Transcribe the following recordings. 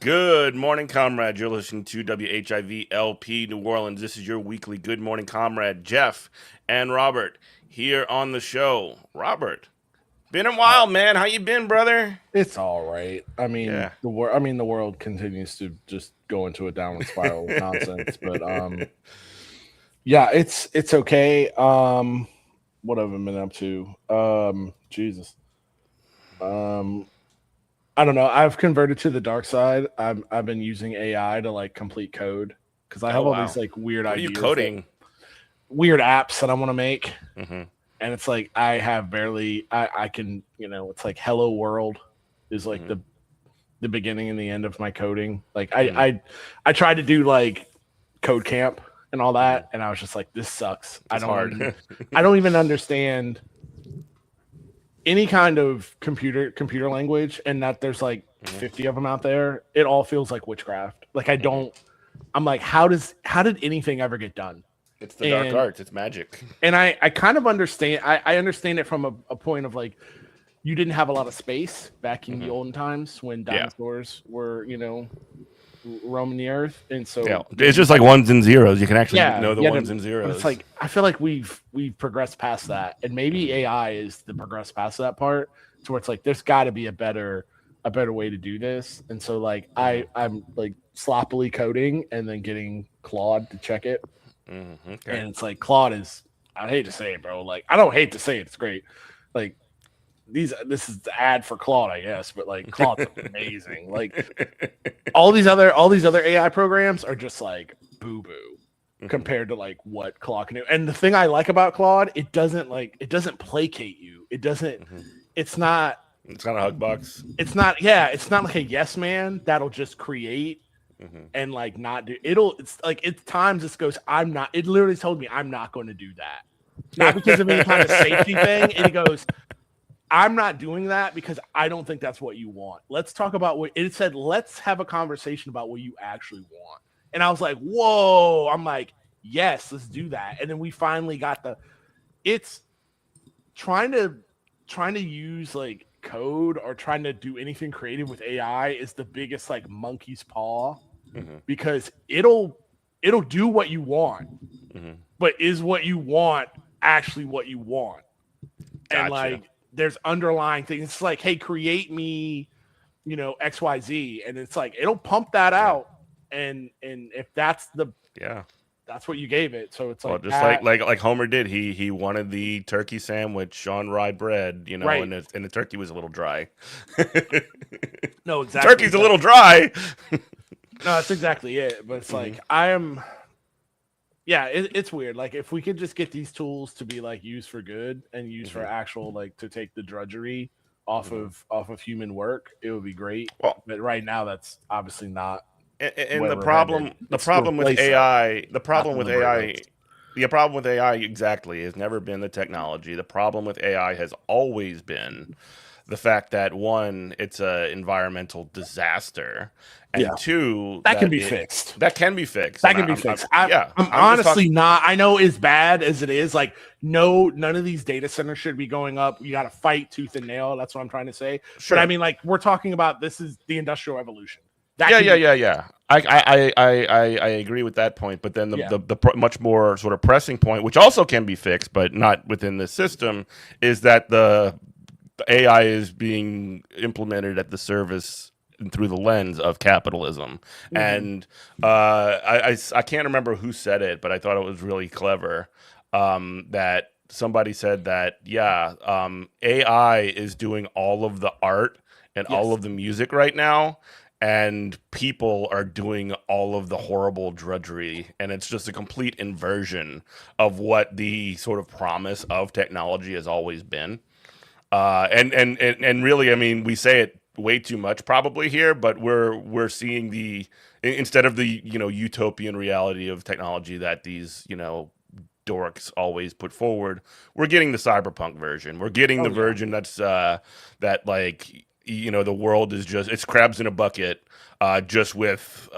Good morning, comrade. You're listening to WHIV LP New Orleans. This is your weekly Good Morning Comrade, Jeff and Robert, here on the show. Robert, been a Uh, while, man. How you been, brother? it's all right. Yeah. The world continues to just go into a downward spiral of nonsense. But yeah, it's okay. What have I been up to? Jesus. Um, I don't know. I've converted to the dark side. I've been using AI to like complete code because I Oh, have all these wow. like weird What are you ideas that coding? weird apps that I want to make, Mm-hmm. and it's like I have barely. I can it's like Hello World is like Mm-hmm. the beginning and the end of my coding. Like Mm-hmm. I tried to do like code camp and all Mm-hmm. that, and I was just like, this sucks. It's hard. I don't even understand any kind of computer language, and that there's like Mhm. 50 of them out there. It all feels like witchcraft. Like I Mhm. don't. I'm like, how did anything ever get done? It's the dark And arts. It's magic. I kind of understand. I understand it from a point of like you didn't have a lot of space back in the Hmm. olden times when Yeah. dinosaurs were roaming the earth, and Yeah. so It's just like ones and zeros. You can actually yeah, know the yeah. ones and But it's zeros. like I feel like we've progressed past that, and maybe Hmm. AI is the progress past that part, to where it's like there's got to be a better way to do this, and so like Hmm. I'm like sloppily coding and then getting Claude to check it, Hmm. Okay. and it's like Claude is I hate to say it, bro. Like I don't hate to say it, it's great. Like this is the ad for Claude, I guess, but like Claude's amazing. Like all these other AI programs are just like boo boo Hmm. compared to like what Claude can do. And the thing I like about Claude, it doesn't placate you. It doesn't Hmm. it's not It's kind of hug box. it's not like a yes man that'll just create Hmm. and like not do it'll it's like at times this goes, I'm not it literally told me I'm not going to do that. Not because of any kind of safety thing. And it goes, I'm not doing that because I don't think that's what you want. Let's talk about what it said. Let's have a conversation about what you actually want. And I was like, whoa. I'm like, yes, let's do that. And then we finally got it's trying to use like code or trying to do anything creative with AI is the biggest like monkey's paw, Hmm. because it'll do what you want, Hmm. but is what you want actually what you want? And Gotcha. like there's underlying things. It's like, hey, create me, XYZ. And it's like it'll pump that Yeah. out. And if Yeah. that's what you gave it. So it's Well, like just that. like Homer did. He wanted the turkey sandwich on rye bread, Right. and the turkey was a little dry. No, exactly. Turkey's It's a like little dry. no, that's exactly it. But it's Hmm. like I am yeah, it's weird. Like if we could just get these tools to be like used for good and used for Hmm. actual like to take the drudgery Hmm. off of human work, it would be great. Well, But right now that's obviously not and where we're headed. the It's to problem with replace us, AI, not to liberate us. the problem with AI exactly has never been the technology. The problem with AI has always been the fact that one, it's a environmental disaster, and Yeah, two, that can be fixed. that can be fixed. That And can be I'm fixed. yeah, I'm I'm just talking. honestly not. I know as bad as it is. Like, no, none of these data centers should be going up. You got to fight tooth and nail. That's what I'm trying to say. But I Sure. mean, like, we're talking about this is the industrial revolution. That Yeah, can yeah, be yeah, fixed. yeah. I agree with that point, but then Yeah. much more sort of pressing point, which also can be fixed, but not within the system, is that the AI is being implemented at the service and through the lens of capitalism. Hmm. And I can't remember who said it, but I thought it was really clever. That somebody said that, yeah, AI is doing all of the art and all Yes. of the music right now. And people are doing all of the horrible drudgery. And it's just a complete inversion of what the sort of promise of technology has always been. And really, I mean, we say it way too much probably here, but we're seeing instead of the utopian reality of technology that these dorks always put forward, we're getting the cyberpunk version. We're getting the Oh yeah. version that's that like the world is just it's crabs in a bucket. Just with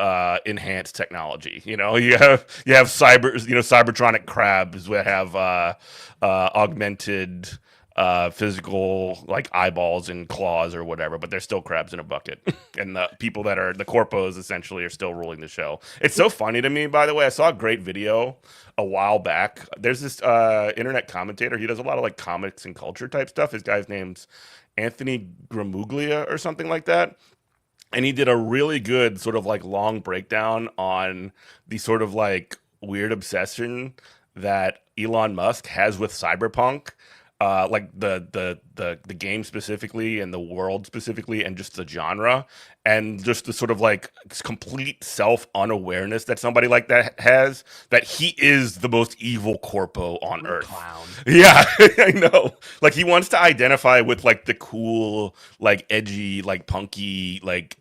enhanced technology, you have cybertronic crabs that have augmented physical like eyeballs and claws or whatever, but they're still crabs in a bucket. And the people that are the corpos essentially are still ruling the show. It's so funny to me, by the way. I saw a great video a while back. There's this internet commentator. He does a lot of like comics and culture type stuff. His guy's name's Anthony Gramuglia or something like that. And he did a really good sort of like long breakdown on the sort of like weird obsession that Elon Musk has with cyberpunk, like the game specifically and the world specifically and just the genre, and just the sort of like complete self unawareness that somebody like that has, that he is the most evil corpo on earth. Clown. Yeah, I know. Like he wants to identify with like the cool, like edgy, like punky, like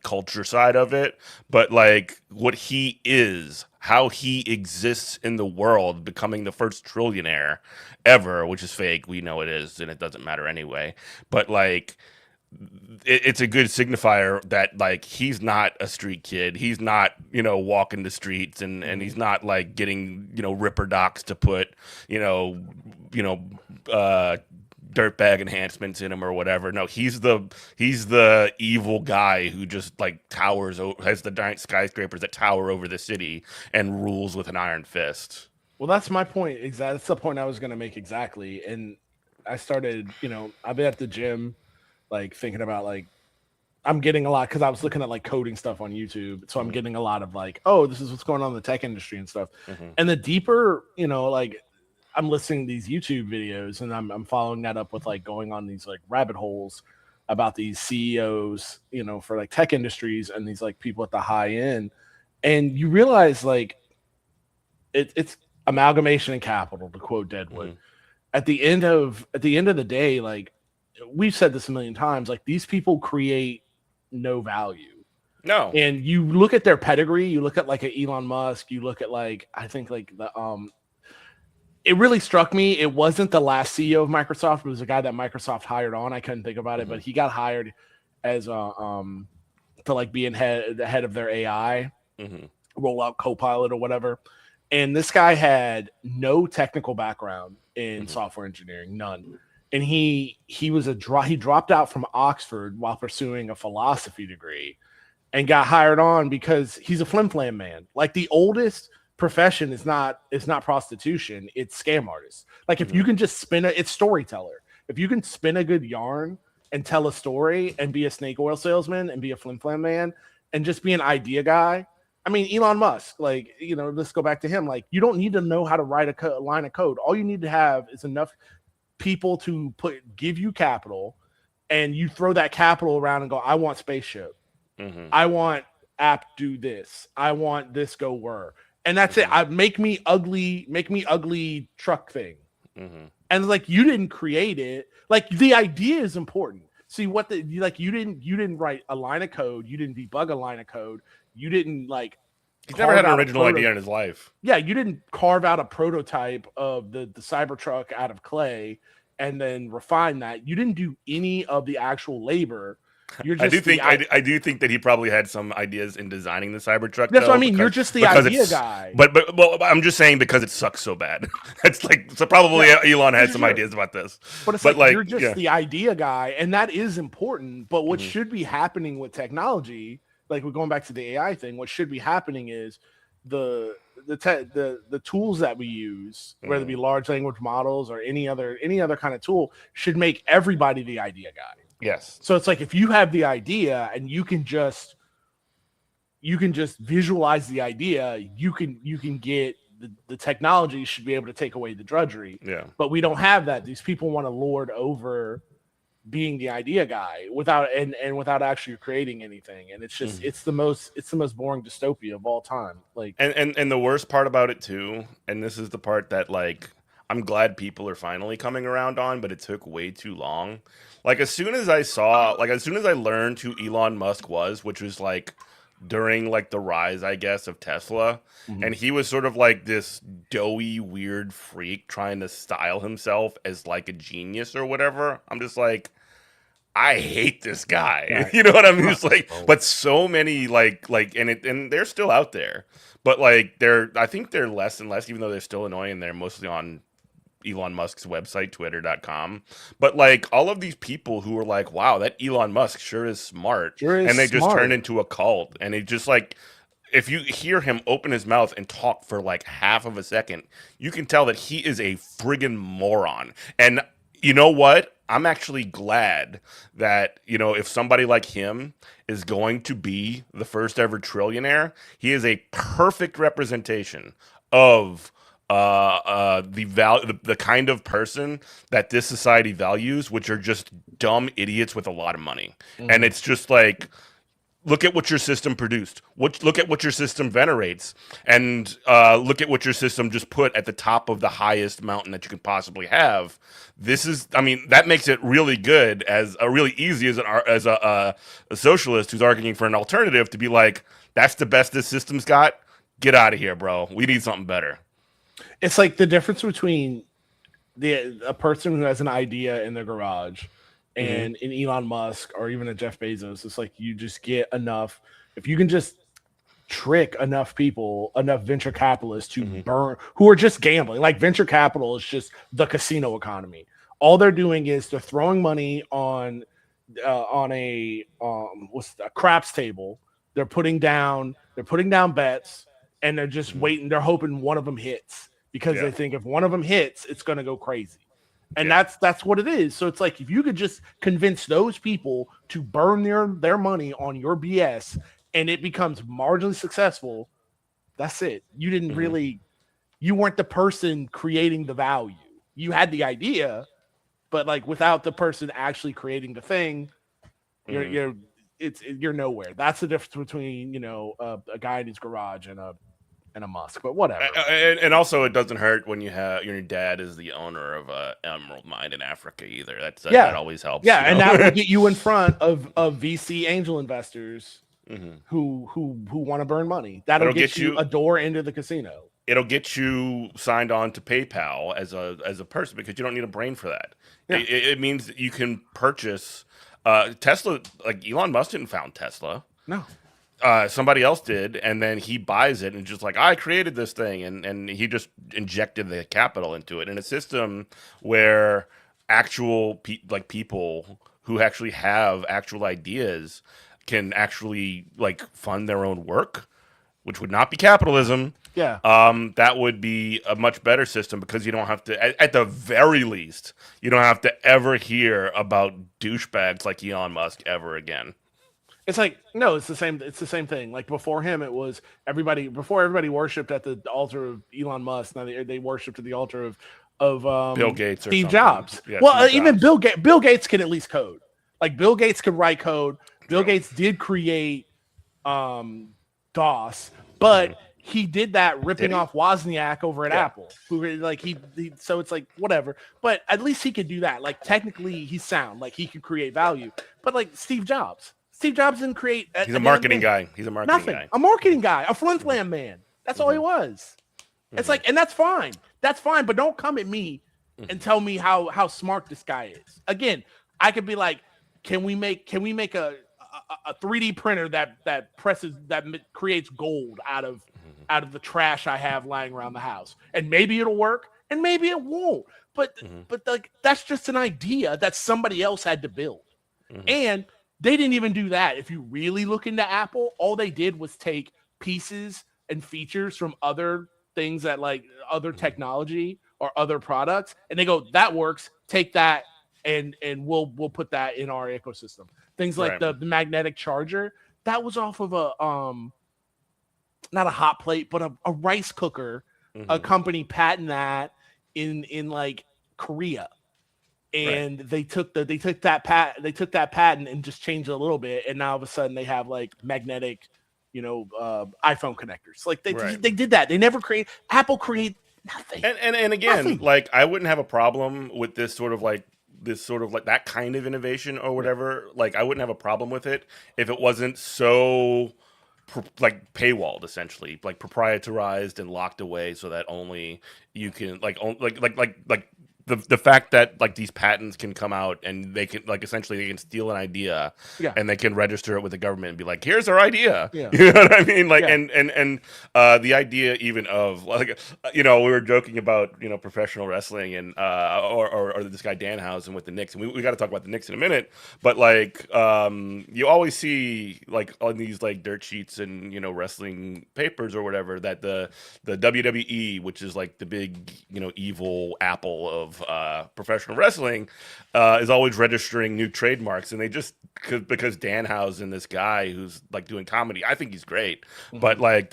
culture side of it, but like what he is, how he exists in the world, becoming the first trillionaire ever, which is fake. We know it is, and it doesn't matter anyway. But like it's a good signifier that like he's not a street kid. He's not, walking the streets, and he's not like getting, ripper docs to put, you know, dirtbag enhancements in him or whatever. No, he's the evil guy who just like has the giant skyscrapers that tower over the city and rules with an iron fist. Well, that's my point. Exactly. That's the point I was going to make exactly. And I started, I've been at the gym, like thinking about like, I'm getting a lot because I was looking at like coding stuff on YouTube. So I'm getting a lot of like, oh, this is what's going on in the tech industry and stuff. And the deeper, like I'm listening to these YouTube videos and I'm following that up with like going on these like rabbit holes about these CEOs, for like tech industries and these like people at the high end. And you realize like it's amalgamation and capital, to quote Deadwood. At the end of the day, like we've said this a million times, like these people create no value. No. And you look at their pedigree, you look at like an Elon Musk, you look at like, I think like the it really struck me. It wasn't the last CEO of Microsoft. It was a guy that Microsoft hired on. I couldn't think about it, but he got hired as to like be the head of their AI, rollout Copilot or whatever. And this guy had no technical background in software engineering, none. And he dropped out from Oxford while pursuing a philosophy degree, and got hired on because he's a flim flam man. Like the oldest profession is not prostitution, it's scam artist. Like if you can just it's storyteller. If you can spin a good yarn and tell a story and be a snake oil salesman and be a flim flam man and just be an idea guy. I mean, Elon Musk, like, let's go back to him. Like, you don't need to know how to write a line of code. All you need to have is enough people to give you capital, and you throw that capital around and go, I want spaceship. I want app do this. I want this go whir. And that's it. Make me ugly truck thing. And like, you didn't create it. Like the idea is important. See you didn't write a line of code. You didn't debug a line of code. You didn't like. He's never had an original idea in his life. Yeah, you didn't carve out a prototype of the Cybertruck out of clay and then refine that. You didn't do any of the actual labor. You're just I do think that he probably had some ideas in designing the Cybertruck. That's what I mean. You're just the idea guy. But I'm just saying because it sucks so bad. It's like so probably Elon had some ideas about this. But it's like you're just the idea guy, and that is important. But what should be happening with technology, like we're going back to the AI thing, what should be happening is the tools that we use, whether it be large language models or any other kind of tool, should make everybody the idea guy. Yes. So it's like if you have the idea and you can just visualize the idea, you can get the technology should be able to take away the drudgery. Yeah. But we don't have that. These people want to lord over being the idea guy without actually creating anything. And it's just it's the most boring dystopia of all time. Like and the worst part about it too, and this is the part that like I'm glad people are finally coming around on, but it took way too long. Like as soon as I learned who Elon Musk was, which was like during like the rise, I guess, of Tesla, and he was sort of like this doughy, weird freak trying to style himself as like a genius or whatever. I'm just like, I hate this guy. Right. You know what I mean? It's like, but so many and they're still out there, but like I think they're less and less, even though they're still annoying. They're mostly on Elon Musk's website, twitter.com. But like all of these people who are like, wow, that Elon Musk sure is smart. Sure is And they just turn smart. into a cult. And it just like, if you hear him open his mouth and talk for like half of a second, you can tell that he is a friggin' moron. And you know what? I'm actually glad that, if somebody like him is going to be the first ever trillionaire, he is a perfect representation of the kind of person that this society values, which are just dumb idiots with a lot of money. And Mhm. it's just like, look at what your system produced. Look at what your system venerates, and look at what your system just put at the top of the highest mountain that you could possibly have. I mean, that makes it really good, really easy as a socialist who's arguing for an alternative to be like, that's the best this system's got. Get out of here, bro. We need something better. It's like the difference between a person who has an idea in their garage Hmm. and an Elon Musk or even a Jeff Bezos. It's like you just get enough. If you can just trick enough people, enough venture capitalists to Hmm. burn, who are just gambling. Like venture capital is just the casino economy. All they're doing is they're throwing money on a what's a craps table. They're putting down bets, and they're just Hmm. waiting. They're hoping one of them hits because Yeah, they think if one of them hits, it's going to go crazy. And yeah. that's what it is. So it's like if you could just convince those people to burn their money on your BS and it becomes marginally successful, that's it. Hmm. You weren't the person creating the value. You had the idea, but like without the person actually creating the thing, you're Hmm. you're you're nowhere. That's the difference between a guy in his garage and a Musk. But whatever, man. And also, it doesn't hurt when your dad is the owner of a emerald mine in Africa either. That Yeah, always helps, yeah, and that will get you in front of VC angel investors Hmm. who want to burn money. That'll It'll get get you you. a door into the casino. It'll get you signed on to PayPal as a person because you don't need a brain for that. Yeah, It means that you can purchase Tesla. Like Elon Musk didn't found Tesla. no, Somebody else did, and then he buys it and just like, I created this thing, and he just injected the capital into it in a system where people who actually have actual ideas can actually like fund their own work, which would not be capitalism. yeah. That would be a much better system because you don't have to, at the very least, you don't have to ever hear about douchebags like Elon Musk ever again. It's like no, it's the same. It's the same thing. Like before him, it was everybody. Before everybody worshipped at the altar of Elon Musk. Now they worshipped at the altar of Bill Gates or Steve something. Jobs. Yeah, Well, Steve even Jobs. Bill Gates can at least code. Like Bill Gates could write code. Bill True. Gates did create um, DOS, Hmm. but he did that Did ripping he? off Wozniak over at Yeah. Apple. Who really, like he so it's like whatever. But at least he could do that. Like technically, he's sound. Like he could create value. But like Steve Jobs didn't create He's a at the end of the marketing day, guy. He's a marketing nothing. guy. A marketing guy, a flim flam man. That's all he Hmm. was. It's Hmm. like, and that's fine. That's fine. But don't come at me and Hmm. tell me how smart this guy is. Again, I could be like, can we make a 3D printer that creates gold out of the trash I have lying around the house, and maybe it'll work, and maybe it won't. But Hmm. but like that's just an idea that somebody else had to build, Hmm. and they didn't even do that. If you really look into Apple, all they did was take pieces and features from other things that like other Hmm. technology or other products, and they go, that works. Take that and we'll put that in our ecosystem. Things like Right. the magnetic charger that was off of a not a hot plate, but a rice cooker. A Hmm. company patent that in like Korea, Right. and they took that patent and just changed it a little bit, and now all of a sudden they have like magnetic, iPhone connectors. Like Right. they did that. They never create Apple create nothing. And again, Nothing. like I wouldn't have a problem with this sort of like that kind of innovation or whatever. Like I wouldn't have a problem with it if it wasn't so like paywalled, essentially, like proprietarized and locked away so that only you can like the fact that like these patents can come out and they can like essentially they can steal an idea Yeah. and they can register it with the government and be like, here's our idea. Yeah. You know what I mean? Like Yeah. and the idea even of like we were joking about professional wrestling and or this guy Danhausen with the Knicks, and we got to talk about the Knicks in a minute, but like you always see like on these like dirt sheets and wrestling papers or whatever that the WWE, which is like the big evil apple of professional wrestling, is always registering new trademarks, and they just because Danhausen, this guy who's like doing comedy, I think he's great, but like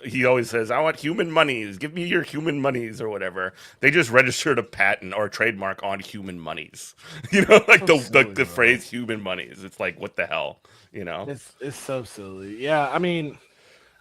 he always says, I want human monies, give me your human monies or whatever. They just registered a patent or a trademark on human monies, like the phrase human monies. It's like, what the hell, It's so silly. Yeah, I mean,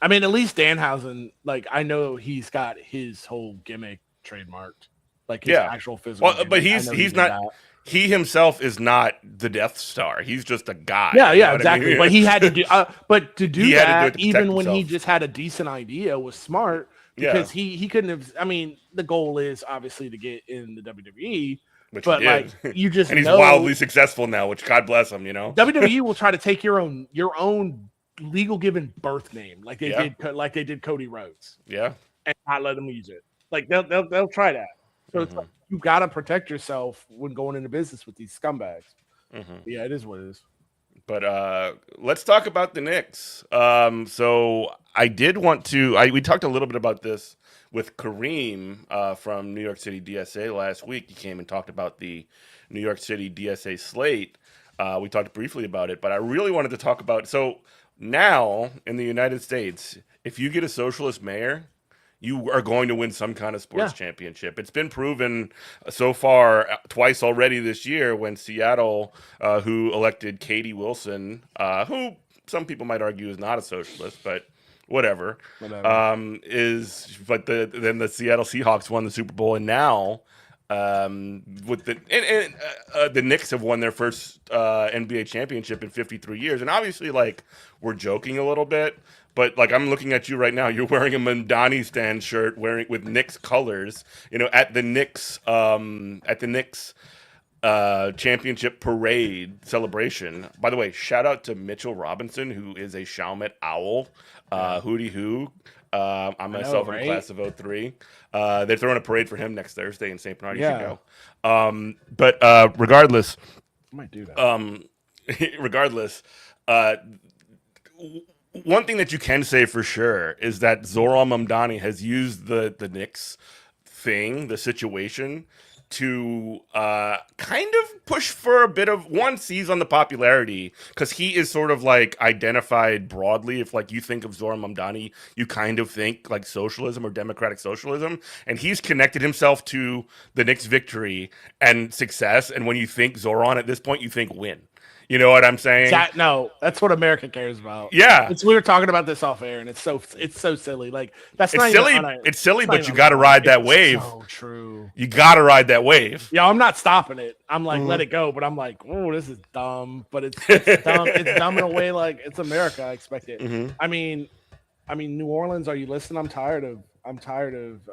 at least Danhausen, like I know he's got his whole gimmick trademarked, like his actual physical. Well, but he's not. That. He himself is not the Death Star. He's just a guy. Yeah, exactly. I mean? But he had to do. But to do that, even when himself. he just had a decent idea, was smart because he couldn't have. I mean, the goal is obviously to get in the WWE. Which but like you just and he's wildly successful now, which God bless him. WWE will try to take your own legal given birth name, like they did Cody Rhodes. Yeah, and not let them use it. Like they'll try that. So it's like, you got to protect yourself when going into business with these scumbags. Yeah, it is what it is. But let's talk about the Knicks. So I did want to. We talked a little bit about this with Kareem from New York City DSA last week. He came and talked about the New York City DSA slate. We talked briefly about it, but I really wanted to talk about. So now in the United States, if you get a socialist mayor, you are going to win some kind of sports championship. It's been proven so far twice already this year when Seattle, who elected Katie Wilson, who some people might argue is not a socialist, but whatever. Then the Seattle Seahawks won the Super Bowl, and now with the Knicks have won their first NBA championship in 53 years, and obviously, like, we're joking a little bit. But like I'm looking at you right now, you're wearing a Mamdani stand shirt, with Knicks colors. At the Knicks championship parade celebration. By the way, shout out to Mitchell Robinson, who is a Chalmette Owl. Hootie hoo. I'm myself in the class of 03. They're throwing a parade for him next Thursday in St. Bernard. You should go. But regardless, I might do that. Regardless. One thing that you can say for sure is that Zoran Mamdani has used the Knicks thing, the situation, to kind of push for a bit of seize on the popularity, because he is sort of like identified broadly. If like you think of Zoran Mamdani, you kind of think like socialism or democratic socialism, and he's connected himself to the Knicks' victory and success. And when you think Zoran at this point, you think win. You know what I'm saying? No, that's what America cares about. Yeah, we were talking about this off air, and it's so silly. Like it's silly. It's silly, but you got to ride that wave. So true. You got to ride that wave. Yeah, I'm not stopping it. I'm like, let it go. But I'm like, oh, this is dumb. But it's dumb. It's dumb in a way like it's America. I expect it. I mean, New Orleans. Are you listening? I'm tired of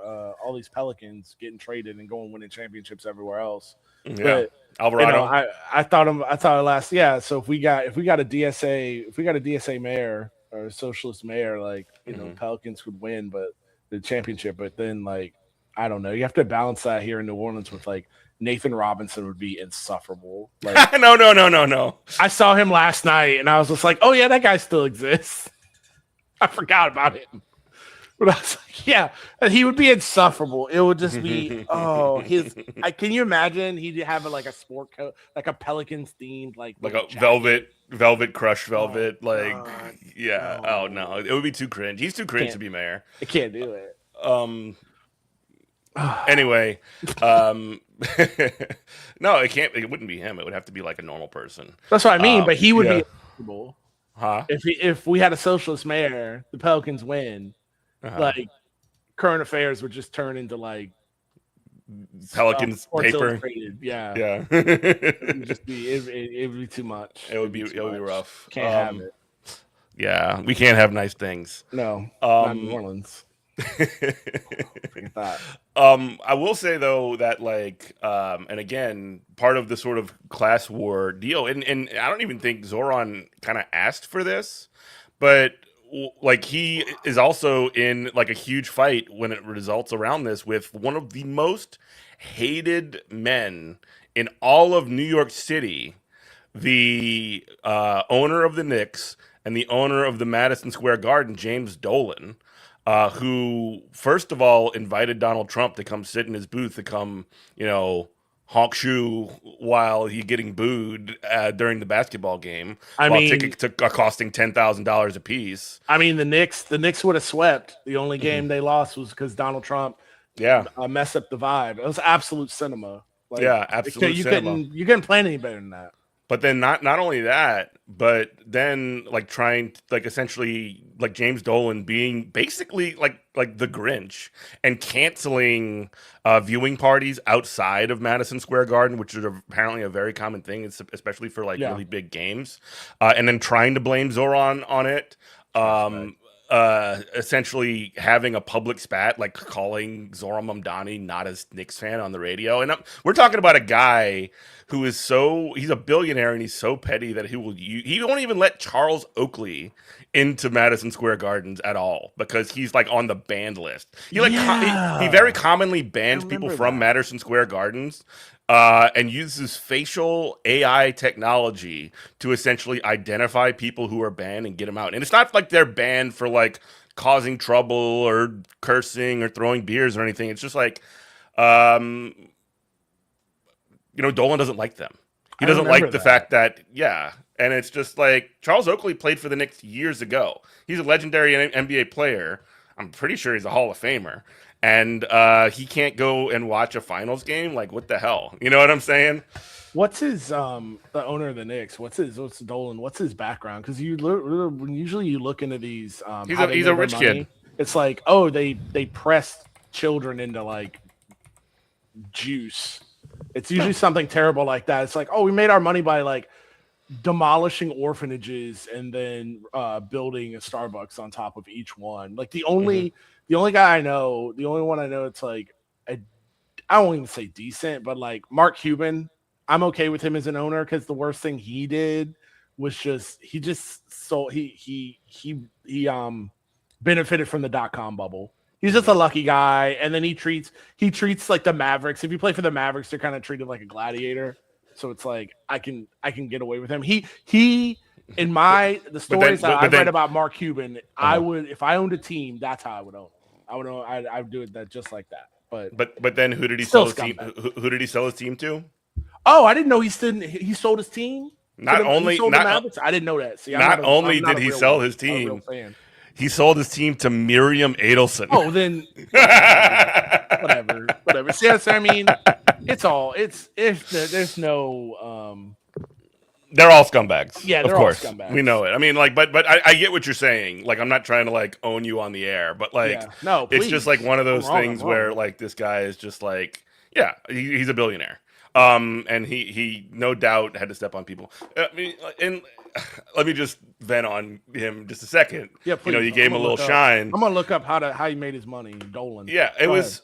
all these Pelicans getting traded and going winning championships everywhere else. Yeah. But, Alvarado. I thought last. Yeah. So if we got a DSA mayor or a socialist mayor, like Pelicans could win, but the championship. But then like I don't know. You have to balance that here in New Orleans with like Nathan Robinson would be insufferable. Like no. I saw him last night and I was just like, oh yeah, that guy still exists. I forgot about him. But I was like, yeah, he would be insufferable. It would just be, can you imagine he'd have like a sport coat, like a Pelicans themed, like a jacket. velvet crushed velvet, Oh no, it would be too cringe. He's too cringe to be mayor. I can't do it. Anyway, no, it can't. It wouldn't be him. It would have to be like a normal person. That's what I mean. But he would be insufferable. Huh? If we had a socialist mayor, the Pelicans win. Like current affairs would just turn into like Pelicans paper. Yeah. It would just be it would be too much. It would be rough. Can't have it. Yeah, we can't have nice things. No, not New Orleans. Forget that. I will say though that like, and again, part of the sort of class war deal, and I don't even think Zoran kind of asked for this, but like he is also in like a huge fight when it results around this with one of the most hated men in all of New York City, the owner of the Knicks and the owner of the Madison Square Garden, James Dolan, who first of all invited Donald Trump to come sit in his booth to come, honk shoe while he getting booed during the basketball game, I while mean, tickets are costing $10,000 a piece. the Knicks would have swept. The only Mhm. game they lost was because Donald Trump Yeah, messed up the vibe. It was absolute cinema. Like yeah, absolute you cinema. couldn't plan any better than that. But then not only that, but then like trying like essentially like James Dolan being basically like the Grinch and canceling viewing parties outside of Madison Square Garden, which is apparently a very common thing, especially for like Yeah, really big games, and then trying to blame Zoran on it. suspect. Um, Essentially having a public spat, like calling Zoran Mamdani not a Knicks fan on the radio, and we're talking about a guy who is he's a billionaire and he's so petty that he won't even let Charles Oakley into Madison Square Gardens at all because he's like on the banned list. He very Yeah, commonly I bans people remember from that. Madison Square Gardens. And uses facial AI technology to essentially identify people who are banned and get them out. And it's not like they're banned for like causing trouble or cursing or throwing beers or anything. It's just like um, Dolan doesn't like them. He I doesn't remember like the that. fact that, yeah. And it's just like Charles Oakley played for the Knicks years ago. He's a legendary NBA player. I'm pretty sure he's a Hall of Famer. And he can't go and watch a finals game. Like, what the hell? You know what I'm saying? What's his the owner of the Knicks? What's Dolan? What's his background? Because when usually you look into these how they He's a made their rich kid. money, it's like, oh, they pressed children into like juice. It's usually something terrible like that. It's like, oh, we made our money by like demolishing orphanages and then building a Starbucks on top of each one. Like Hmm. the only guy I know, the only one I know, it's like a, I won't even say decent, but like Mark Cuban, I'm okay with him as an owner because the worst thing he did was he benefited from the .com bubble. He's just Hmm. a lucky guy, and then he treats like the Mavericks. If you play for the Mavericks, they're kind of treated like a gladiator. So it's like I can get away with him. He in But the but then stories that but I've read then about Mark Cuban, I uh would if I owned a team, that's how I would own it. I would do it that just like that. But but then who did he still sell his team? scumbag. Who did he sell his team to? Oh, I didn't know he sold his team to Not them. He only sold the not Mavericks. I didn't know that. See, not I'm only not did a he real sell one. his Not a real team, fan. he sold his team to Miriam Adelson. Oh, then whatever. See, I mean, it's all it's if there's no They're all scumbags, yeah, of they're all course. We scumbags. know it. I mean, like, but I get what you're saying. Like, I'm not trying to like own you on the air, but like, Yeah, no, it's just like please. one of I'm those wrong. I'm things where wrong. like this guy is just like, yeah, he's a billionaire. And he no doubt had to step on people. I mean, and let me just vent on him just a second. Yeah, please. You gave him a little shine. I'm gonna look up how he made his money. Dolan. Yeah, it Go ahead. was.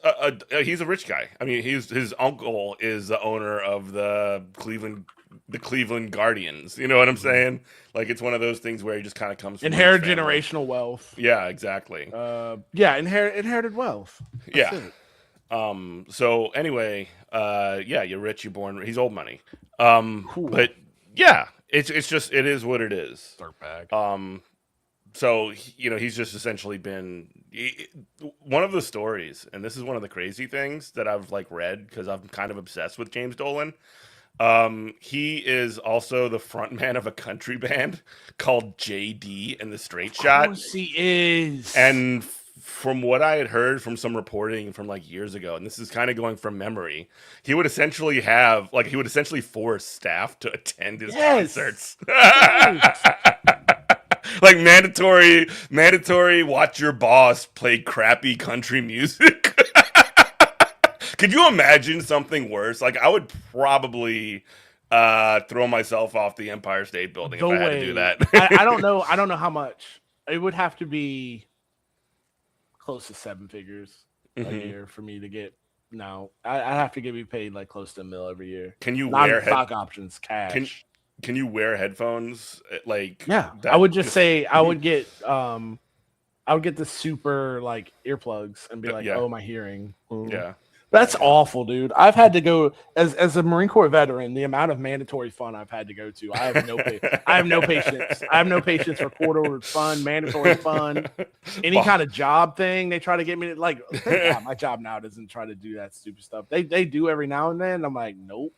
He's a rich guy. I mean, his uncle is the owner of the Cleveland Guardians. You know what I'm Mhm. saying? Like it's one of those things where he just kind of comes from a rich Inherit family. generational wealth. Yeah, exactly. Yeah, inherited wealth. That's Yeah. it. So anyway, yeah, you're rich, you're born. He's old money. Cool. But yeah, it's just it is what it is. Dirtbag. Um, so he's just essentially been one of the stories, and this is one of the crazy things that I've like read because I'm kind of obsessed with James Dolan. He is also the frontman of a country band called JD and the Straight Of Shot. course he is. And from what I had heard from some reporting from like years ago, and this is kind of going from memory, he would essentially force staff to attend his Yes. concerts. Yes. Like mandatory watch your boss play crappy country music. Could you imagine something worse? Like I would probably throw myself off the Empire State Building if The I had to do way that. I don't know. I don't know how much it would have to be close to 7 figures a Mhm. year for me to get. No, I have to get me paid like close to $1 million every year. Can you Not in wear stock options, can cash. can you wear headphones like Yeah, I that? would just say I would get the super like earplugs and be like, Yeah, "Oh, my hearing." Mm. yeah, That's yeah. awful, dude. I've had to go as a Marine Corps veteran. The amount of mandatory fun I've had to go to, I have no patience. I have no patience for court ordered fun, mandatory fun, any kind of job thing. They try to get me to like. Thank God, my job now doesn't try to do that stupid stuff. They do every now and then. I'm like, nope.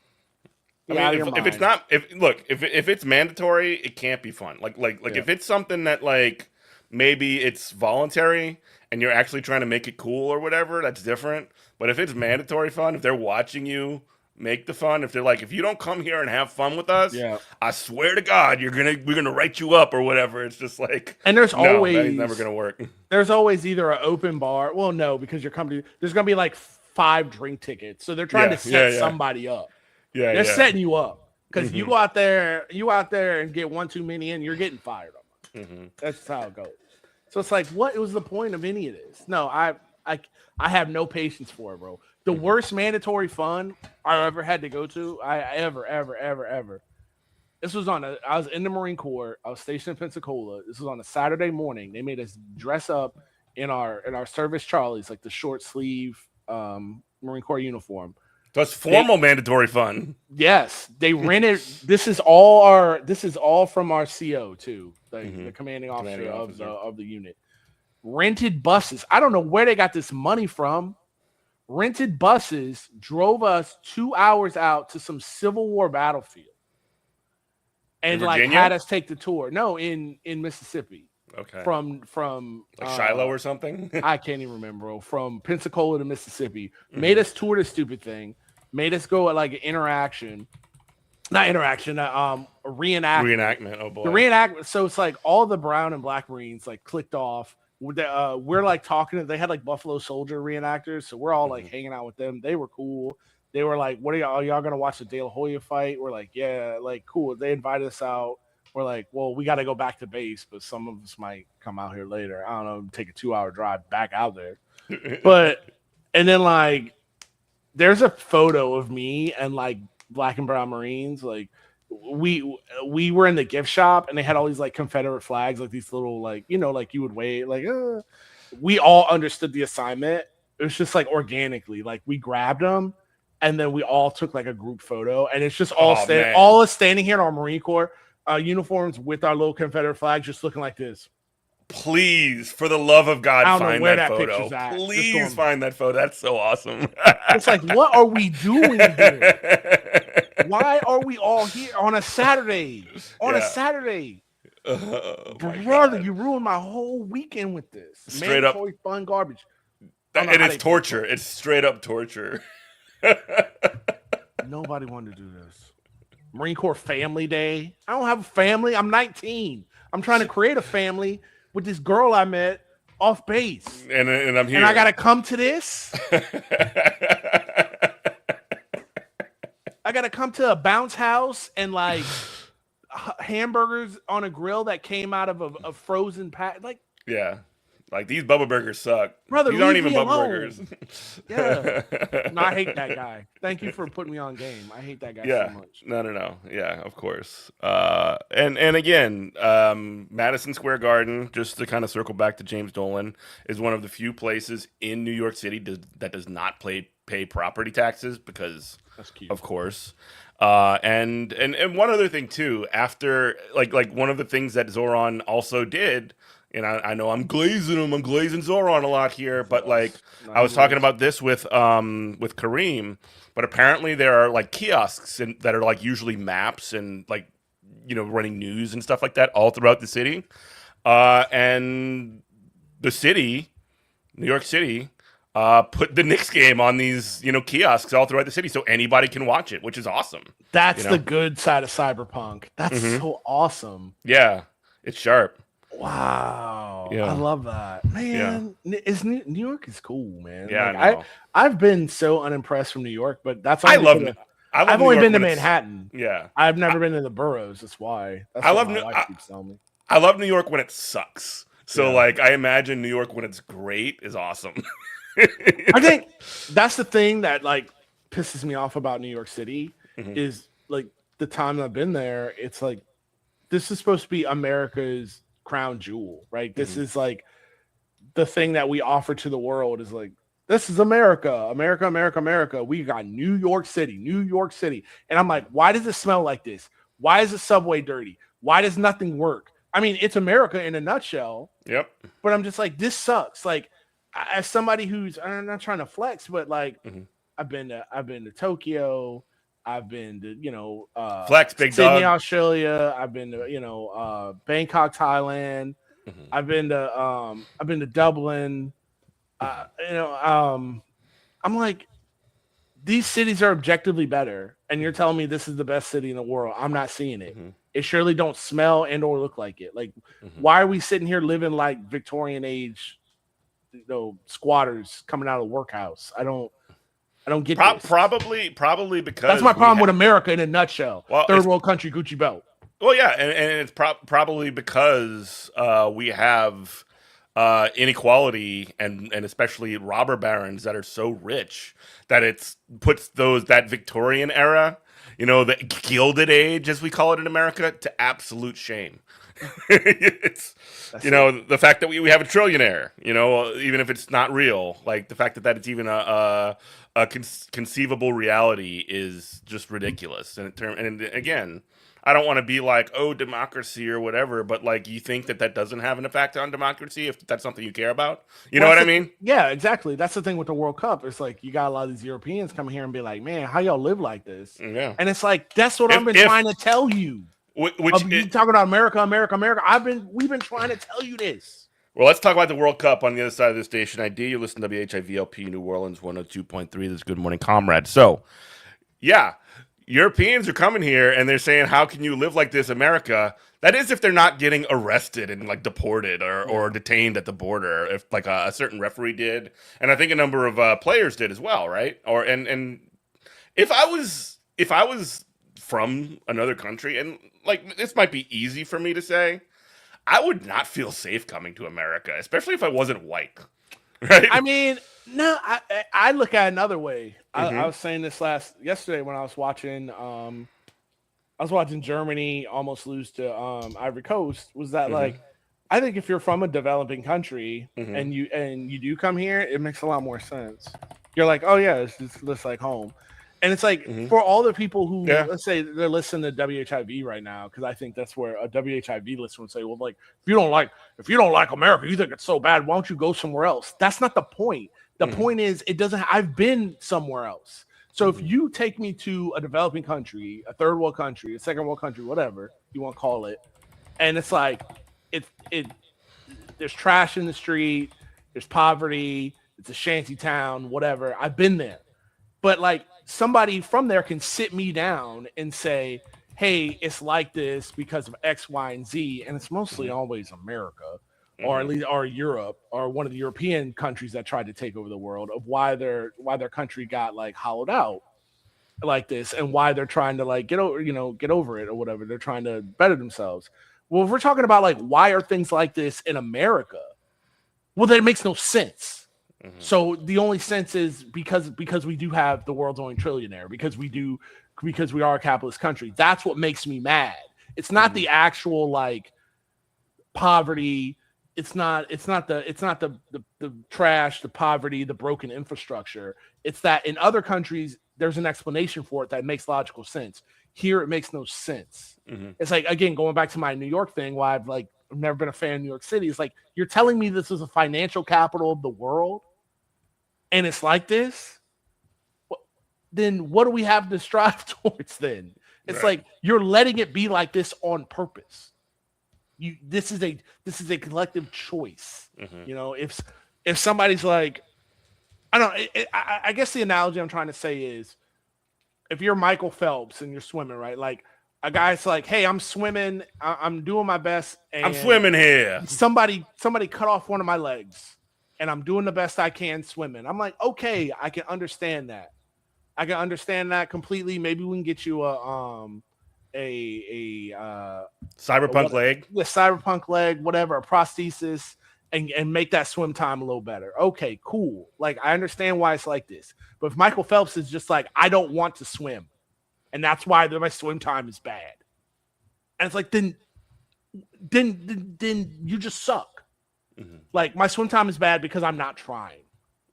I Get mean, out of your if it's mind. not, if it's mandatory, it can't be fun. Like Yeah. if it's something that like maybe it's voluntary and you're actually trying to make it cool or whatever, that's different. But if it's mandatory fun, if they're watching you make the fun, if they're like, if you don't come here and have fun with us, Yeah. I swear to God, we're gonna write you up or whatever. It's just like, And no, that ain't never gonna work. there's always either an open bar. Well, no, because your company there's gonna be like 5 drink tickets. So they're trying to Yeah, yeah, set yeah, somebody up. yeah, They're yeah. setting you up. Because Hmm. you out there and get one too many in, you're getting fired on. Hmm. That's just how it goes. So it's like, what was the point of any of this? No, I have no patience for it, bro. The Hmm. worst mandatory fun I ever had to go to, ever. This was I was in the Marine Corps. I was stationed in Pensacola. This was on a Saturday morning. They made us dress up in our service Charlies, like the short sleeve Marine Corps uniform. So it's They formal mandatory fun. Yes, they rented. This is all from our CO too, the Hmm. commanding officer Commanding of the officer. of the unit. Rented buses. I don't know where they got this money from. Rented buses drove us 2 hours out to some Civil War battlefield In and like had Virginia? us take the tour. No, in Mississippi. Okay. From Like Shiloh or something? I can't even remember, bro. From Pensacola to Mississippi. Made Mhm. us tour this stupid thing. Made us go at like an interaction. Not interaction, a reenactment. Reenactment. Oh The boy. reenactment. So it's like all the brown and black Marines like clicked off. We're like talking. They had like Buffalo Soldier reenactors, so we're all like Mhm. hanging out with them. They were cool. They were like, "What are y'all gonna watch the De La Hoya fight?" We're like, "Yeah, like cool." They invited us out. We're like, "Well, we got to go back to base, but some of us might come out here later. I don't know, take a 2 hour drive back out there." But and then like there's a photo of me and like black and brown Marines. Like we were in the gift shop and they had all these like Confederate flags, like these little like like you would wave like. We all understood the assignment. It was just like organically, like we grabbed them and then we all took like a group photo, and it's just Oh man. all us standing here in our Marine Corps uniforms with our little Confederate flag, just looking like this. Please, for the love of God, I don't know find where that that photo. picture's at. Just Please going, find that photo. That's so awesome. it's like, what are we doing here? Why are we all here on a Saturday? On a Yeah. Saturday. Oh, my Brother, God. you ruined my whole weekend with this. Straight up. Mandatory fun garbage. I don't know And how it's they- torture. It's straight up torture. Nobody wanted to do this. Marine Corps Family Day. I don't have a family. I'm 19. I'm trying to create a family with this girl I met off base. And I'm here. And I got to come to this. I got to come to a bounce house and like hamburgers on a grill that came out of a frozen pack. Like, Yeah. Like these Bubba Burgers suck. Brother, these aren't leave even me Bubba alone. Burgers. Yeah. No, I hate that guy. Thank you for putting me on game. I hate that guy Yeah. so much. No. Yeah, of course. And again, Madison Square Garden, just to kind of circle back to James Dolan, is one of the few places in New York City that does not pay property taxes because, That's cute. of course. And one other thing too, after like one of the things that Zoran also did, and I know I'm glazing Zoran a lot here, but like I was talking about this with Kareem, but apparently there are like kiosks that are like usually maps and like running news and stuff like that all throughout the city, and the city, New York City, put the Knicks game on these kiosks all throughout the city so anybody can watch it, which is awesome. That's the good side of Cyberpunk. That's so awesome. Yeah, it's sharp. Wow. Yeah. I love that. Man, New York is cool, man. Yeah, Like, I know. I've been so unimpressed from New York, but that's I only love. because New I've only York been to when it's- Manhattan. Yeah, I've never been to the boroughs. That's why. That's I what love my New- wife keeps telling me. I love New York when it sucks. So, Yeah. like, I imagine New York when it's great is awesome. I think that's the thing that like pisses me off about New York City Mhm, is like the time I've been there, it's like this is supposed to be America's crown jewel, right? This mhm, is like the thing that we offer to the world is like this is America, America, America, America. We got New York City, New York City. And I'm like, why does it smell like this? Why is the subway dirty? Why does nothing work? I mean, it's America in a nutshell, yep. but I'm just like, this sucks. Like, as somebody who's I'm not trying to flex, but like Mhm. I've been to Tokyo, I've been to, Flex, big Sydney, dog. Australia, I've been to, Bangkok, Thailand, Mhm, I've been to Dublin. mhm, I'm like, these cities are objectively better, and you're telling me this is the best city in the world. I'm not seeing it. mhm, It surely don't smell and or look like it. Like, mhm. why are we sitting here living like Victorian age, squatters coming out of the workhouse? I don't get this. Probably That's because my we problem with have. America in a nutshell. Well, Third it's world country, Gucci belt. well, yeah, and it's probably because we have inequality and especially robber barons that are so rich that it's puts that Victorian era, the Gilded Age as we call it in America, to absolute shame. It's That's it. the fact that we have a trillionaire, even if it's not real, like the fact that it's even a conceivable reality is just ridiculous. And again, I don't want to be like, oh, democracy or whatever, but like, you think that doesn't have an effect on democracy if that's something you care about. You know Well, what I that's mean? yeah, exactly. That's the thing with the World Cup. It's like you got a lot of these Europeans coming here and be like, "Man, how y'all live like this?" Yeah. And it's like that's what I've been If trying to tell you. which You talking about America, America, America? We've been trying to tell you this. Well, let's talk about the World Cup on the other side of the station. ID, you listen to WHIVLP New Orleans 102.3. This is Good Morning Comrade. So, yeah, Europeans are coming here and they're saying, how can you live like this, America? That is if they're not getting arrested and like deported or Yeah. detained at the border, if like a certain referee did. And I think a number of players did as well, right? And if I was from another country, and like this might be easy for me to say, I would not feel safe coming to America, especially if I wasn't white, I right? mean, no, I look at it another way. I Mm-hmm. was saying this yesterday when I was watching. I was watching Germany almost lose to Ivory Coast. Was that Mm-hmm. like? I think if you're from a developing country Mm-hmm. and you do come here, it makes a lot more sense. You're like, oh yeah, it's like home, and it's like Mm-hmm. for all the people who Yeah. let's say they're listening to WHIV right now, because I think that's where a WHIV listener would say, well, like if you don't like America, you think it's so bad, why don't you go somewhere else? That's not the point. The Mm-hmm. point is it doesn't. I've been somewhere else. So if Mm-hmm. you take me to a developing country, a third world country, a second world country, whatever you want to call it, and it's like it there's trash in the street, there's poverty, it's a shanty town, whatever. I've been there. But like somebody from there can sit me down and say, hey, it's like this because of X, Y, and Z. And it's mostly always America or at Mm-hmm. least or Europe or one of the European countries that tried to take over the world of why their country got like hollowed out like this and why they're trying to like get over it or whatever. They're trying to better themselves. Well, if we're talking about like why are things like this in America, well, that makes no sense. Mm-hmm. So the only sense is because we do have the world's only trillionaire, because we are a capitalist country. That's what makes me mad. It's not Mm-hmm. the actual like poverty. It's not the trash, the poverty, the broken infrastructure. It's that in other countries there's an explanation for it that makes logical sense. Here it makes no sense. Mm-hmm. It's like again going back to my New York thing, why I've never been a fan of New York City. It's like you're telling me this is a financial capital of the world, and it's like this. Then what do we have to strive towards? Then it's Right. like you're letting it be like this on purpose. This is a collective choice. Mm-hmm. If somebody's like, I don't know, I guess the analogy I'm trying to say is if you're Michael Phelps and you're swimming, right? Like a guy's like, hey, I'm swimming, I'm doing my best, I'm and swimming here. somebody cut off one of my legs, and I'm doing the best I can swimming. I'm like, okay, I can understand that. I can understand that completely. Maybe we can get you a Cyberpunk what leg. the cyberpunk leg, whatever, a prosthesis. and make that swim time a little better. Okay, cool. Like I understand why it's like this. But if Michael Phelps is just like, I don't want to swim, and that's why my swim time is bad. And it's like, then you just suck. Mm-hmm. Like my swim time is bad because I'm not trying.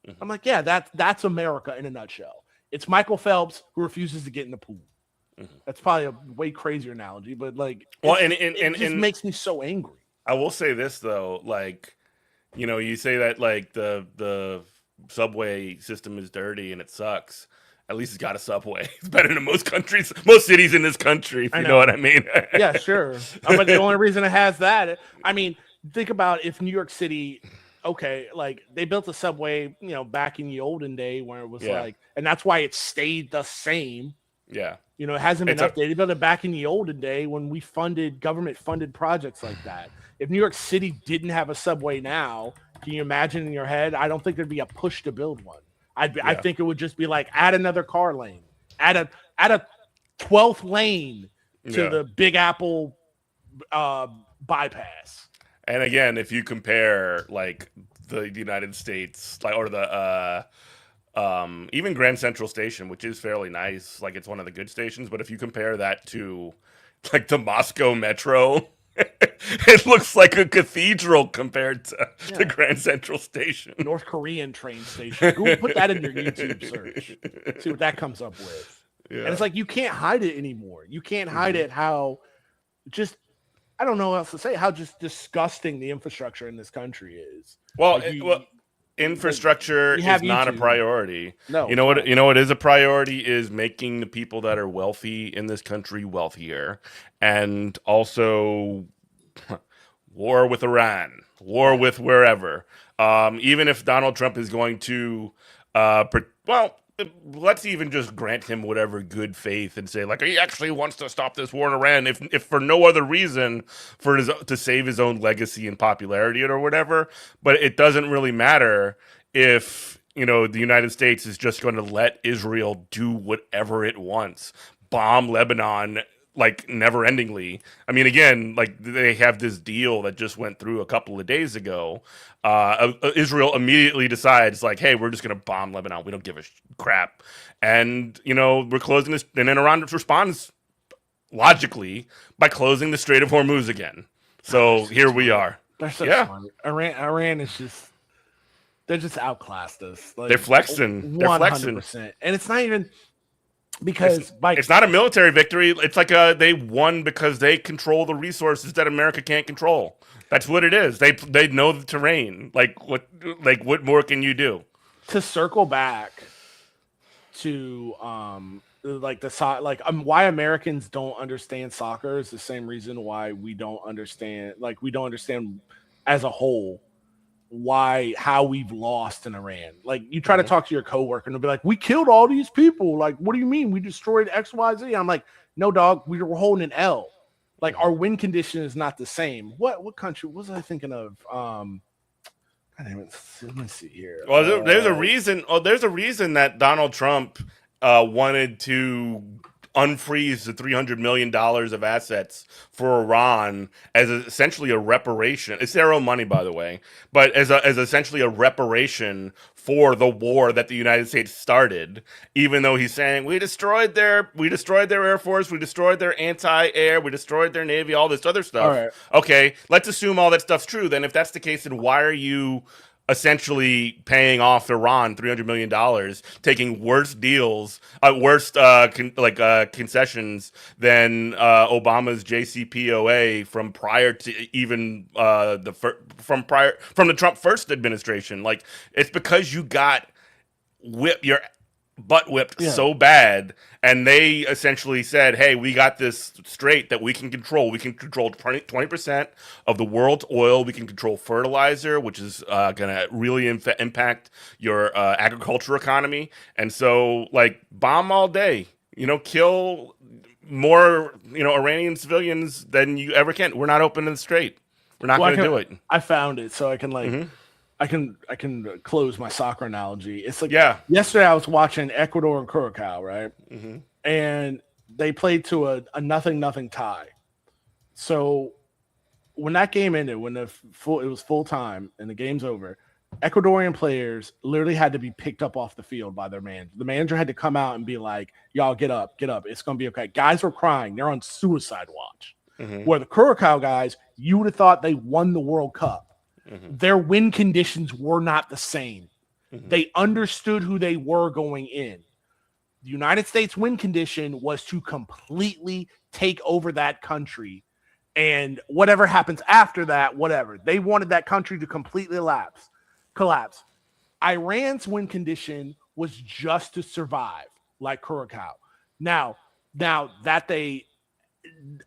Mm-hmm. I'm like, yeah, that's America in a nutshell. It's Michael Phelps who refuses to get in the pool. Mm-hmm. That's probably a way crazier analogy, but like, well, it just makes me so angry. I will say this though, like, you know, you say that like the subway system is dirty and it sucks. At least it's got a subway. It's better than most countries, most cities in this country, if you know what I mean. Yeah, sure. But the only reason it has that, I mean, think about if New York City, okay, like they built a subway, you know, back in the olden day where it was like, and that's why it stayed the same. Yeah. You know, it hasn't been updated. They built it back in the olden day when we government funded projects like that. If New York City didn't have a subway now, can you imagine in your head? I don't think there'd be a push to build one. I think it would just be like add another car lane, add a 12th lane to the Big Apple bypass. And again, if you compare like the United States, like or the even Grand Central Station, which is fairly nice, like it's one of the good stations, but if you compare that to like the Moscow Metro, it looks like a cathedral compared to the Grand Central Station. North Korean train station. Go put that in your YouTube search. See what that comes up with. Yeah. And it's like you can't hide it anymore. You can't hide it how just I don't know what else to say, how just disgusting the infrastructure in this country is. Well, infrastructure is not a priority. No. You know what is a priority is making the people that are wealthy in this country wealthier, and also war with Iran, war with wherever. Even if Donald Trump is going to let's even just grant him whatever good faith and say like he actually wants to stop this war in Iran, if for no other reason to save his own legacy and popularity or whatever. But it doesn't really matter if the United States is just going to let Israel do whatever it wants, bomb Lebanon like never-endingly. I mean, again, like they have this deal that just went through a couple of days ago. Israel immediately decides, like, hey, we're just going to bomb Lebanon. We don't give a crap. And, we're closing this. And then Iran responds logically by closing the Strait of Hormuz again. So here we are. They're so smart. Iran is just, they're just outclassed us. Like, they're flexing. 100%. And it's not even... Because it's not a military victory. It's like they won because they control the resources that America can't control. That's what it is. They know the terrain. What more can you do? To circle back to why Americans don't understand soccer is the same reason why we don't understand as a whole how we've lost in Iran. Like you try to talk to your coworker and they'll be like, we killed all these people. Like, what do you mean? We destroyed XYZ. I'm like, no, dog, we were holding an L. Like our win condition is not the same. What country was I thinking of? Let me see here. Well, there's a reason. Oh, there's a reason that Donald Trump wanted to unfreeze the $300 million of assets for Iran as essentially a reparation. It's their own money, by the way, but as essentially a reparation for the war that the United States started. Even though he's saying we destroyed their Air Force, we destroyed their anti-air, we destroyed their Navy, all this other stuff. Right. Okay, let's assume all that stuff's true. Then if that's the case, then why are you essentially paying off Iran $300 million, taking worse deals, concessions than Obama's JCPOA from prior to even from the Trump first administration? Like, it's because you got your butt whipped so bad, and they essentially said, hey, we got this straight that we can control. We can control 20% of the world's oil. We can control fertilizer, which is going to really impact your agriculture economy. And so, like, bomb all day, kill more, Iranian civilians than you ever can. We're not opening the strait. We're not going to do it. I found it so I can I can close my soccer analogy. It's like yesterday I was watching Ecuador and Curacao, right? Mm-hmm. And they played to a 0-0 tie. So when that game ended, when it was full time and the game's over, Ecuadorian players literally had to be picked up off the field by their man. The manager had to come out and be like, "Y'all get up. It's gonna be okay." Guys were crying. They're on suicide watch. Mm-hmm. Where the Curacao guys, you would have thought they won the World Cup. Mm-hmm. Their win conditions were not the same. Mm-hmm. They understood who they were going in. The United States win condition was to completely take over that country. And whatever happens after that, whatever. They wanted that country to completely collapse. Iran's win condition was just to survive, like Curacao. Now that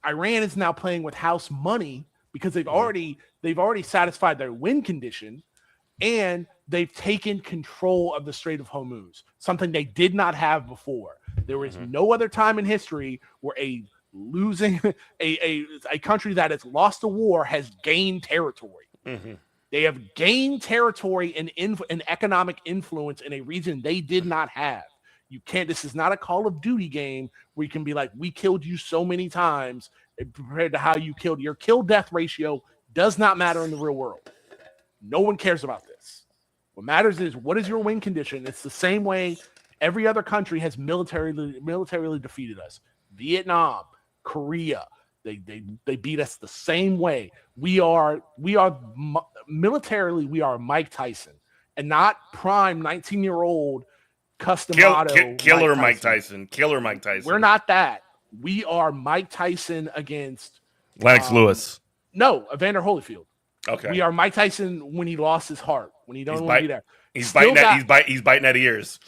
Iran is now playing with house money because they've already satisfied their win condition, and they've taken control of the Strait of Hormuz, something they did not have before. There is no other time in history where a country that has lost a war has gained territory. Mm-hmm. They have gained territory and economic influence in a region they did not have. You can't. This is not a Call of Duty game where you can be like, we killed you so many times compared to how you killed. Your kill death ratio does not matter in the real world. No one cares about this. What matters is, what is your win condition? It's the same way every other country has militarily defeated us. Vietnam, Korea, they beat us the same way. We are militarily, we are Mike Tyson, and not prime 19-year-old custom killer Mike Tyson. Killer Mike Tyson. We're not that. We are Mike Tyson against Lennox Lewis. No, Evander Holyfield. Okay. We are Mike Tyson when he lost his heart, when he don't want to be there. He's biting at ears.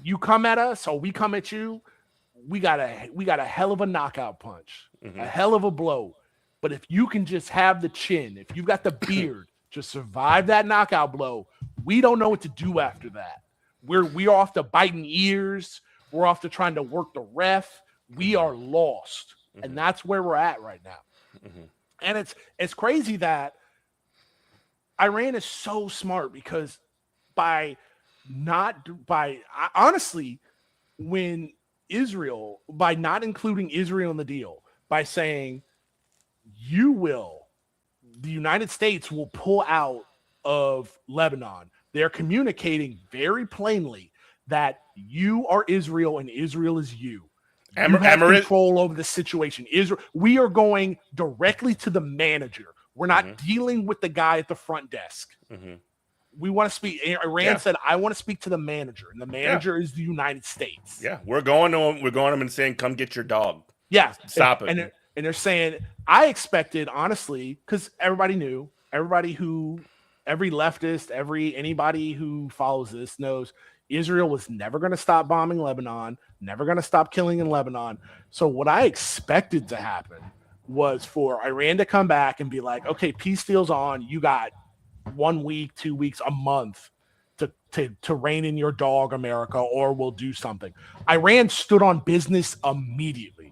You come at us, or we come at you. We got a hell of a knockout punch, a hell of a blow. But if you can just have the chin, if you've got the beard to survive that knockout blow, we don't know what to do after that. We're off to biting ears. We're off to trying to work the ref. We are lost, and that's where we're at right now. And it's crazy that Iran is so smart, because honestly, when Israel, by not including Israel in the deal, by saying the United States will pull out of Lebanon, they're communicating very plainly that you are Israel and Israel is you. You have control over the situation. We are going directly to the manager. We're not dealing with the guy at the front desk. We want to speak. Iran said, "I want to speak to the manager," and the manager is the United States. Yeah, we're going to him. We're going to him and saying, "Come get your dog." Yeah, stop it. And they're saying, I expected, honestly, because everybody knew, every leftist, anybody who follows this knows Israel was never going to stop bombing Lebanon, never going to stop killing in Lebanon. So what I expected to happen was for Iran to come back and be like, okay, peace deal's on. You got 1 week, 2 weeks, a month to rein in your dog, America, or we'll do something. Iran stood on business immediately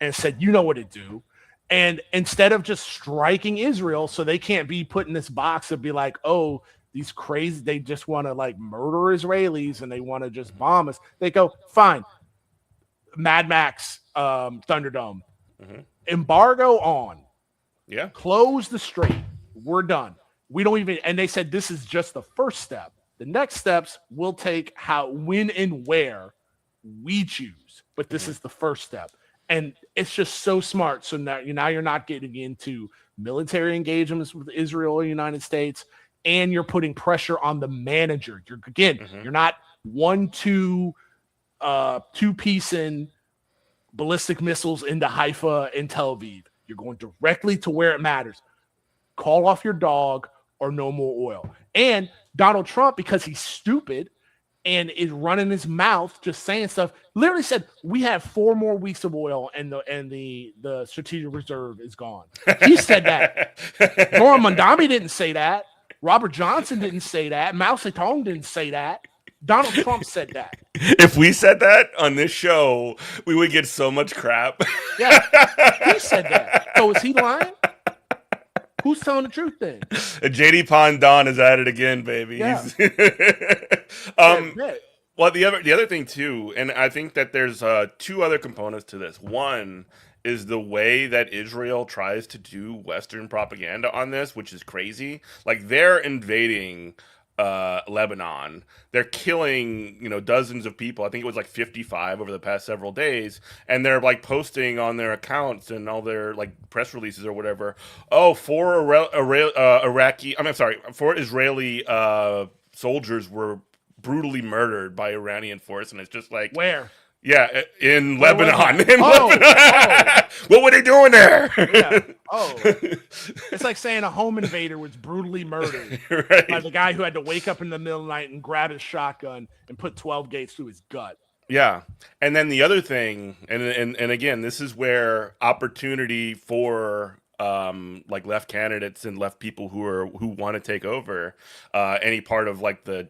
and said, you know what to do. And instead of just striking Israel so they can't be put in this box and be like, oh, these crazy, they just want to like murder Israelis and they want to just bomb us. They go, fine. Mad Max, Thunderdome, embargo on. Yeah. Close the strait. We're done. We don't even, and they said this is just the first step. The next steps will take when and where we choose, but this is the first step. And it's just so smart. So now you're not getting into military engagements with Israel or the United States, and you're putting pressure on the manager. You're not 1-2 two-piecing ballistic missiles into Haifa and Tel Aviv. You're going directly to where it matters. Call off your dog or no more oil. And Donald Trump, because he's stupid and is running his mouth, just saying stuff, literally said, we have 4 more weeks of oil and the strategic reserve is gone. He said that. Zoran Mandami didn't say that. Robert Johnson didn't say that. Mao Zedong didn't say that. Donald Trump said that. If we said that on this show, we would get so much crap. Yeah, he said that. So is he lying? Who's telling the truth then? JD Pondon is at it again, baby. Yeah. Well, the other thing too, and I think that there's 2 other components to this. One is the way that Israel tries to do Western propaganda on this, which is crazy. Like they're invading Lebanon. They're killing, dozens of people. I think it was like 55 over the past several days, and they're like posting on their accounts and all their like press releases or whatever. Oh, Iraqi. I'm sorry, 4 Israeli soldiers were brutally murdered by Iranian force, and it's just like Where? yeah, in Where was Lebanon. that? In Lebanon. What were they doing there? Yeah. Oh, it's like saying a home invader was brutally murdered by Right. the guy who had to wake up in the middle of the night and grab his shotgun and put 12 gates through his gut. Yeah. And then the other thing, and again, this is where opportunity for like left candidates and left people who want to take over any part of like the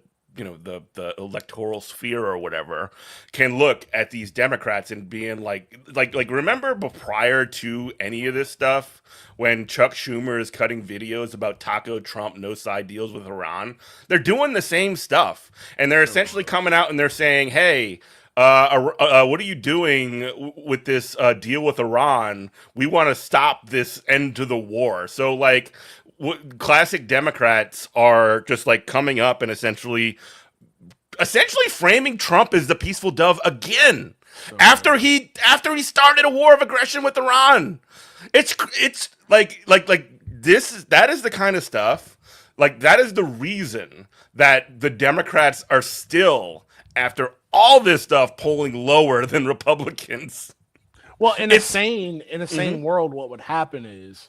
electoral sphere or whatever can look at these Democrats and being like remember prior to any of this stuff when Chuck Schumer is cutting videos about Taco Trump no side deals with Iran. They're doing the same stuff, and they're essentially coming out and they're saying, hey, what are you doing with this deal with Iran? We want to stop this end to the war. So, like, classic Democrats are just like coming up and essentially framing Trump as the peaceful dove again after he started a war of aggression with Iran. It's like that is the kind of stuff, like that is the reason that the Democrats are still, after all this stuff, polling lower than Republicans. Well, in a It's sane world, what would happen is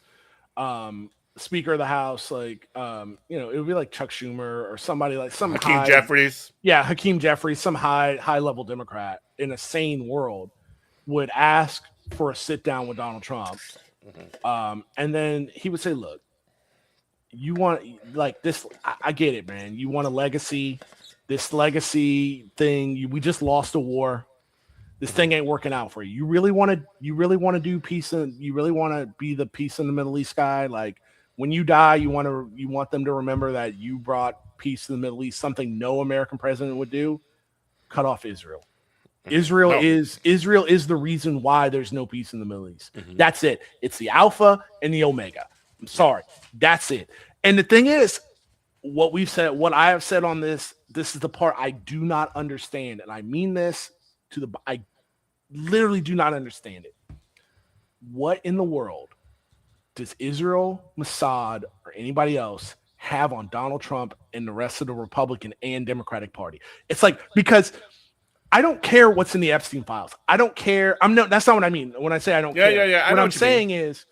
Speaker of the House, like it would be like Chuck Schumer or somebody like some Hakeem Jeffries. Yeah, Hakeem Jeffries, some high level Democrat in a sane world would ask for a sit down with Donald Trump. And then he would say, look, you want like this, I get it, man. You want a legacy, this legacy thing, we just lost a war. This thing ain't working out for you. You really want to do peace, and you really want to be the peace in the Middle East guy. Like when you die, you want them to remember that you brought peace to the Middle East, something no American president would do. Cut off Israel. Israel is the reason why there's no peace in the Middle East. That's it. It's the alpha and the omega. I'm sorry. That's it. And the thing is, what I have said on this is the part I do not understand. And I mean this I literally do not understand it. What in the world does Israel, Mossad, or anybody else have on Donald Trump and the rest of the Republican and Democratic Party? It's like, because I don't care what's in the Epstein files. I don't care. That's not what I mean when I say I don't care. Yeah. What I'm saying is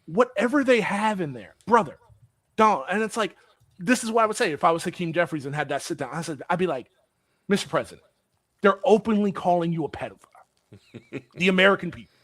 whatever they have in there, brother, don't. And it's like, this is what I would say if I was Hakeem Jeffries and had that sit down. I'd be like, Mr. President, they're openly calling you a pedophile. The American people.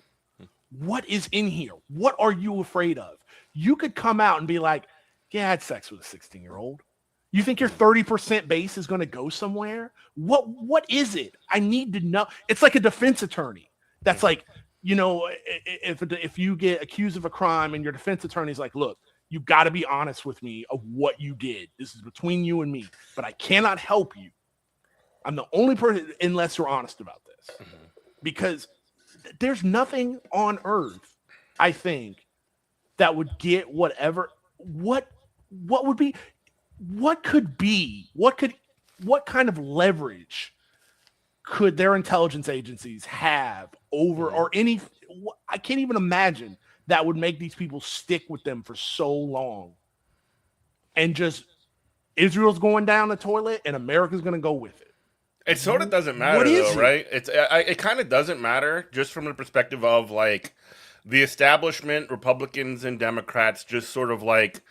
What is in here? What are you afraid of? You could come out and be like, yeah, I had sex with a 16-year-old. You think your 30% base is going to go somewhere? What is it? I need to know. It's like a defense attorney. That's like, if you get accused of a crime and your defense attorney is like, look, you got to be honest with me of what you did. This is between you and me, but I cannot help you. I'm the only person, unless you're honest about this, because there's nothing on earth, I think, that would get what kind of leverage could their intelligence agencies have over, or any, I can't even imagine that would make these people stick with them for so long. And just Israel's going down the toilet and America's going to go with it. It sort of doesn't matter, though, right? It kind of doesn't matter, just from the perspective of like the establishment, Republicans and Democrats, just sort of like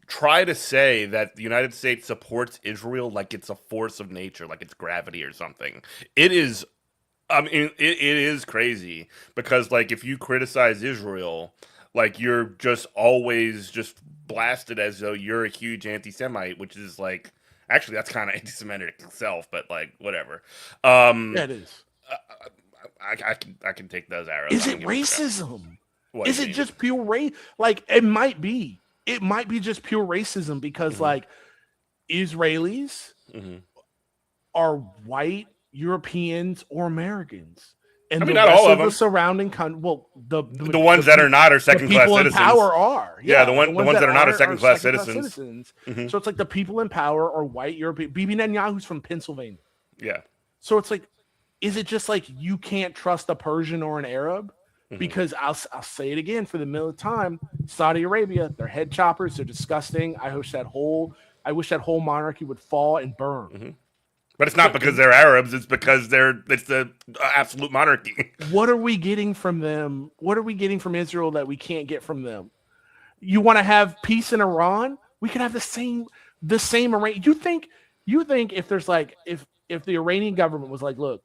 try to say that the United States supports Israel like it's a force of nature, like it's gravity or something. It is, I mean, it is crazy because like if you criticize Israel, like you're just always just blasted as though you're a huge anti-Semite, which is like. Actually, that's kind of anti-Semitic itself, but like whatever. Yeah, it is. I can take those arrows. Is it racism? Is it just pure race? Like it might be. It might be just pure racism because like Israelis are white Europeans or Americans. and I mean, the not rest all of of the them. surrounding The ones that are not are the second class people in citizens. power are. Yeah, Yeah, the ones that are not are second class citizens. citizens. Hmm. So it's like the people in power are white European. Bibi Netanyahu's from Pennsylvania. Yeah. So it's like, is it just like you can't trust a Persian or an Arab? Hmm. Because I'll say it again for the millionth time, Saudi Arabia, they're head choppers, they're disgusting. I wish that whole monarchy would fall and burn. Hmm. But it's not But because they're Arabs. It's because it's the absolute monarchy. what are we getting from them? What are we getting from Israel that we can't get from them? You want to have peace in Iran? We could have the same arrangement. You think if there's like if the Iranian government was like, look,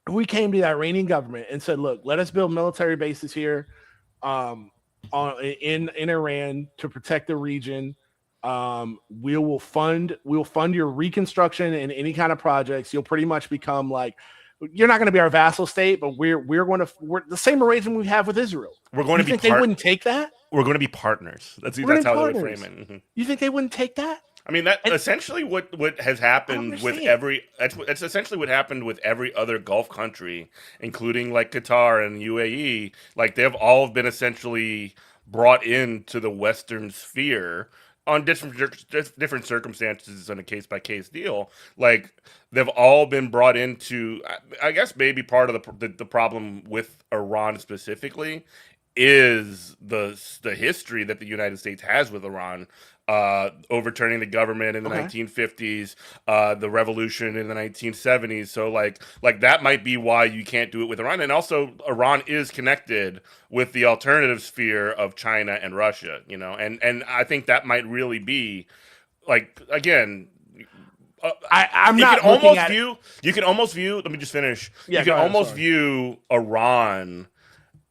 we came to the Iranian government and said, look, let us build military bases here in Iran to protect the region. We'll fund your reconstruction and any kind of projects. You'll pretty much become like, you're not going to be our vassal state, but we're the same arrangement we have with Israel. We're going You to think be they wouldn't take that? we're going to be partners. That's We're how gonna they be would frame partners. it. Mhm. You think they wouldn't take that? I mean, that And essentially what has happened with understand. that's essentially what happened with every other Gulf country, including like Qatar and UAE. Like they've all been essentially brought into the Western sphere on different circumstances on a case by case deal. Like they've all been brought into. I guess maybe part of the problem with Iran specifically is the history that the United States has with Iran, overturning the government in the Okay. 1950s, the revolution in the 1970s. So like that might be why you can't do it with Iran. And also Iran is connected with the alternative sphere of China and Russia, and I think that might really be like again. I'm You can not looking almost at it. view. You can almost view. Let me just finish. Yeah, You go can ahead. I'm almost sorry. view Iran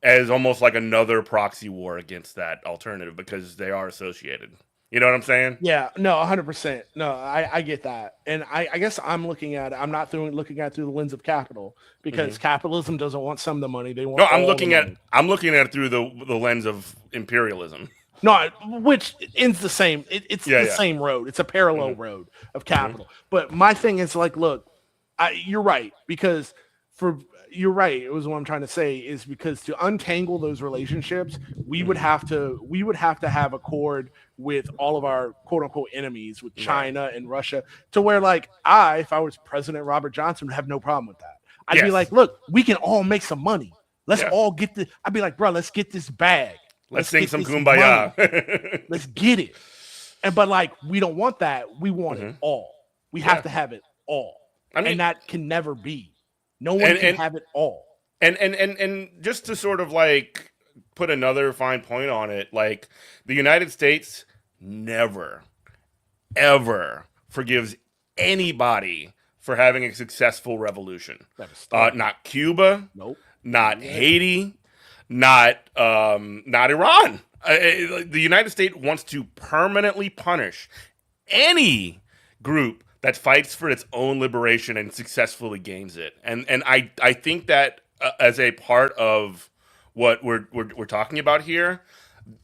as almost like another proxy war against that alternative because they are associated. You know what I'm saying? Yeah, no, 100%. No, I get that, and I guess I'm looking at it. I'm not looking at it through the lens of capital Hmm. because capitalism doesn't want some of the money; they No, want all the money. I'm looking at it through the lens of imperialism. No, which ends the same. It's Yeah, the yeah. same road. It's a parallel Hmm. road of Hmm. capital. But my thing is like, look, you're right because for you're right. It was what I'm trying to say is because to untangle those relationships, Hmm. we would have to have accord with all of our quote unquote enemies with Right. China and Russia to where like if I was President Robert Johnson, would have no problem with that. I'd be like, Yes. look, we can all make some money. Let's Yeah. all get the. I'd be like, bro, let's get this bag. Let's Let's sing get some this money. kumbaya. Let's get it. And but like we don't want that. We want it Hmm. all. We have Yeah. to have it all. I mean, And that can never be. No one and can and have it all. and just to sort of like put another fine point on it, like the United States never ever forgives anybody for having a successful revolution. That was start. Not Cuba, Nope. not You're right. Haiti, not Iran. The United States wants to permanently punish any group that fights for its own liberation and successfully gains it. And I think that as a part of what we're talking about here,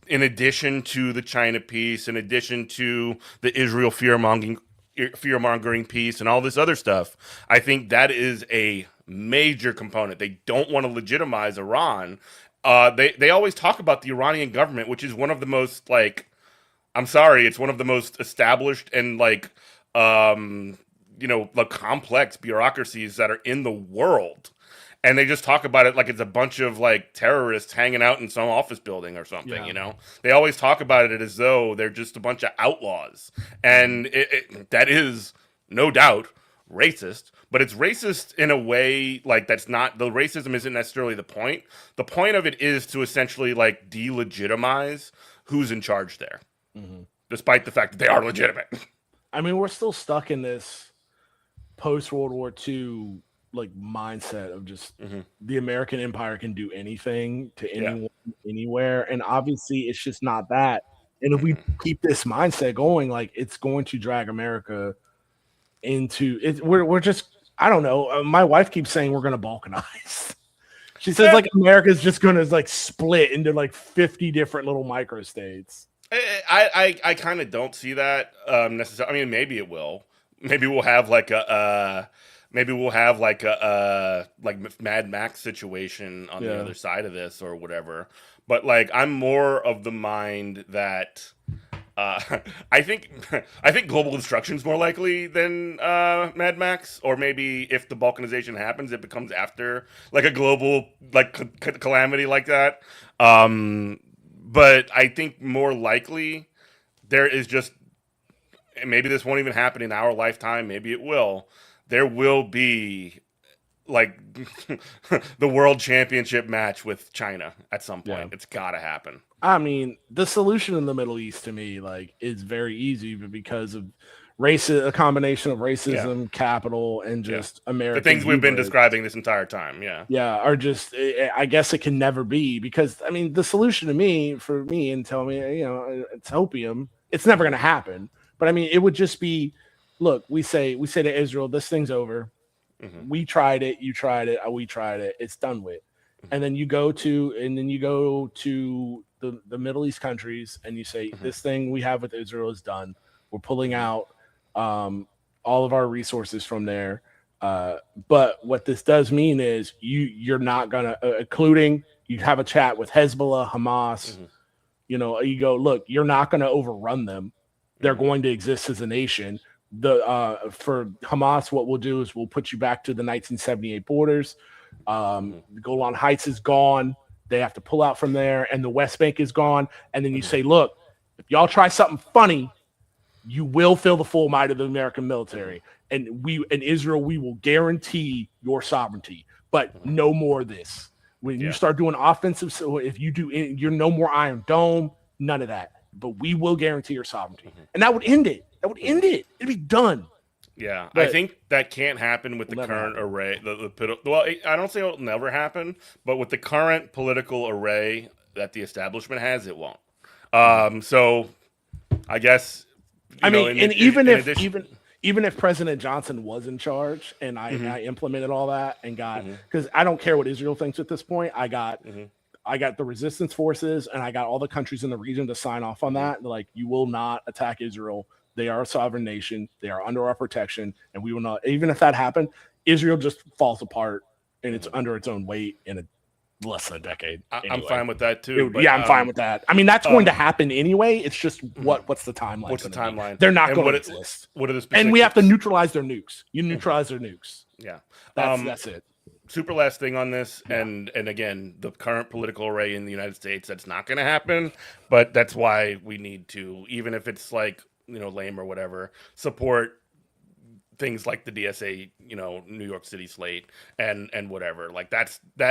in addition to the China piece, in addition to the Israel fear mongering piece, and all this other stuff, I think that is a major component. They don't want to legitimize Iran. They always talk about the Iranian government, which is one of the most like I'm sorry, it's one of the most established and like the complex bureaucracies that are in the world. And they just talk about it like it's a bunch of like terrorists hanging out in some office building or something, Yeah. They always talk about it as though they're just a bunch of outlaws. And that is no doubt racist, but it's racist in a way like that's not the racism isn't necessarily the point. The point of it is to essentially like delegitimize who's in charge there, Mhm. despite the fact that they are legitimate. I mean, we're still stuck in this post World War II like mindset of just Hmm. the American empire can do anything to Yeah. anyone anywhere. And obviously it's just not that. And if we Hmm. keep this mindset going, like it's going to drag America into it. We're just I don't know. My wife keeps saying we're gonna balkanize. She says Yeah. like America's just gonna like split into like 50 different little microstates. I kind of don't see that necessarily. I mean, maybe it will. Maybe we'll have like maybe we'll have like a like Mad Max situation on the Yeah. other side of this or whatever. But like, I'm more of the mind that uh, I think I think global destruction is more likely than Mad Max, or maybe if the balkanization happens, it becomes after like a global like calamity like that. But I think more likely there is just, and maybe this won't even happen in our lifetime. Maybe it will. There will be like the world championship match with China at some Yeah. point. It's got to happen. I mean, the solution in the Middle East to me, like, is very easy, but because of a combination of racism, capital, and Yeah. just American The things we've been hubris, describing this entire time. Yeah. yeah, are just. I guess it can never be because I mean, the solution to me, for me, and tell me, it's opium. It's never going to happen. But I mean, it would just be, look, we say to Israel, this thing's over. Mhm. We tried it, you tried it, we tried it. It's done with. And then you go to the Middle East countries and you say, this thing we have with Israel is done. We're pulling out all of our resources from there. But what this does mean is you're not gonna, including you have a chat with Hezbollah, Hamas. You go, look, you're not gonna overrun them. They're going to exist as a nation. For Hamas, what we'll do is we'll put you back to the 1978 borders. The Golan Heights is gone. They have to pull out from there, and the West Bank is gone. And then you say, look, if y'all try something funny, you will feel the full might of the American military. And in Israel, we will guarantee your sovereignty, but no more of this. When you start doing offensive, so if you do, you're no more Iron Dome, none of that. But we will guarantee your sovereignty. And that would end it. It'd be done. Yeah, But I think that can't happen with the current array. Well, I don't say it'll never happen, but with the current political array that the establishment has, it won't. So I guess even if President Johnson was in charge and I implemented all that and got, because I don't care what Israel thinks at this point, I got the resistance forces and I got all the countries in the region to sign off on that. Like, you will not attack Israel. They are a sovereign nation. They are under our protection, and we will not. Even if that happened, Israel just falls apart and it's under its own weight in less than a decade. I'm fine with that too. I'm fine with that. I mean, that's going to happen anyway. It's just what's the timeline? What's the timeline? They're not going to exist. What are the specifics? And we have to neutralize their nukes. You neutralize their nukes. Yeah, that's it. Super last thing on this, and again, the current political array in the United States, that's not going to happen. But that's why we need to, even if it's like, lame or whatever, support things like the DSA, New York City slate and whatever. Like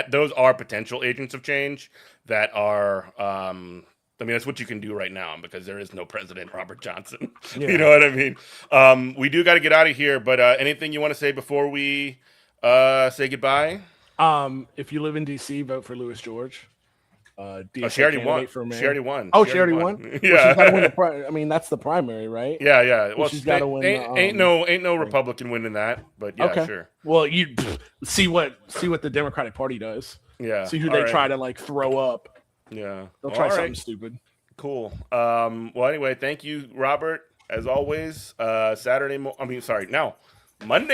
those are potential agents of change that are, I mean, that's what you can do right now because there is no President Robert Johnson. Yeah. You know what I mean? We do got to get out of here, but anything you want to say before we say goodbye? If you live in DC, vote for Louis George. She already won. She already won. Oh, she already won. Yeah, well, I mean, that's the primary, right? Yeah. Well, she's got to win. Ain't no Republican winning that, but yeah, okay. Sure. Well, you see what the Democratic Party does. Yeah. See who they try to like throw up. Yeah. They'll try something stupid. Cool. Well, anyway, thank you, Robert. As always, Monday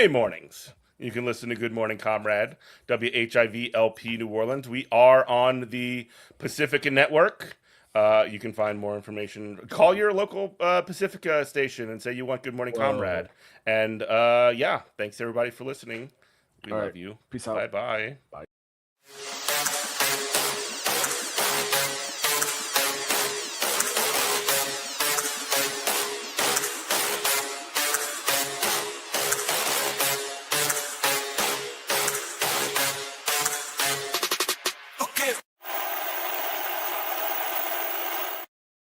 mornings. You can listen to Good Morning Comrade, WHIVLP New Orleans. We are on the Pacifica Network. You can find more information. Call your local Pacifica station and say you want Good Morning Comrade. And thanks everybody for listening. We love you. Peace out. Bye-bye. Bye.